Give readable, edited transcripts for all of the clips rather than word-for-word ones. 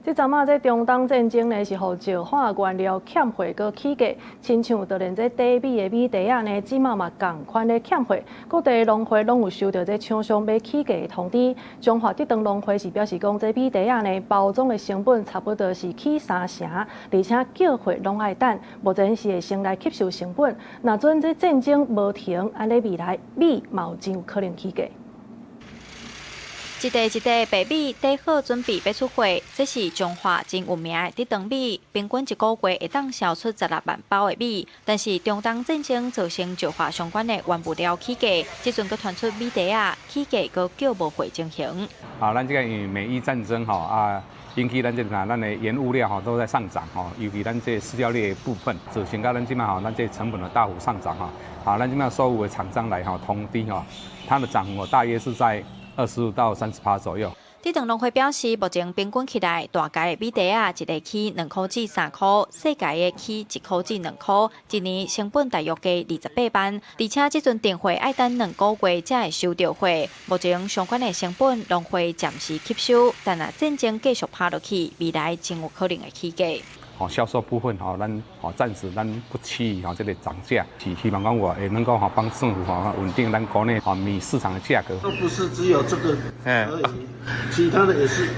這陣仔這中東戰爭呢，是互石化原料欠貨佮起價，親像就連這低米的米袋呢，即馬嘛同款的欠貨，各地農會攏有收到這廠商要起價的通知。中華德東農會是表示講，這米袋呢包裝的成本差不多是起3成，而且叫貨攏愛等，目前是會先來吸收成本。若陣這戰爭無停，安尼未來米嘛有真有可能起價。一袋白米底好準備要出貨，這是中華真有名的德東米，平均一個月會當銷出16萬包的米。但是中東戰爭造成石化相關的原物料起價，這陣佫傳出米袋啊起價佫叫無貨進行。咱這個因為美伊戰爭引起咱的原物料都在上漲尤其咱這飼料類的部分，造成到咱這咱這成本的大幅上漲咱這收入的廠商來通知它的漲幅大約是在25%到30%左右。德東農會表示，目前平均起來，大概的米袋啊，一個起2塊至3塊，細個的起1塊至2塊，一年成本大約加28萬。而且這陣訂貨愛等2個月才會收到貨。目前相關的成本農會暫時吸收，但若戰爭繼續拍落去，未來真有可能會起價。銷售部分咱暫時不起這個漲價，是希望講我也能夠幫政府穩定咱國內米市場的價格。都不是只有這個而已，其他的也是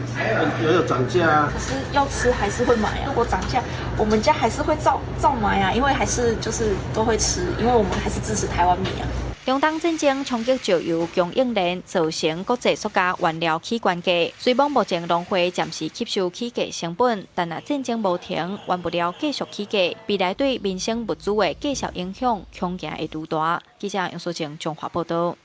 也有漲價啊。可是要吃還是會買啊，如果漲價，我們家還是會照買啊，因為還是就是都會吃，因為我們還是支持台灣米啊。中東戰爭衝擊石油供應鏈，造成國際塑膠原料起關價。雖望目前農會暫時吸收起價成本，但若戰爭無停，原物料繼續起價，未來對民生物資的繼續影響恐驚會愈大。記者楊淑靜，中華報道。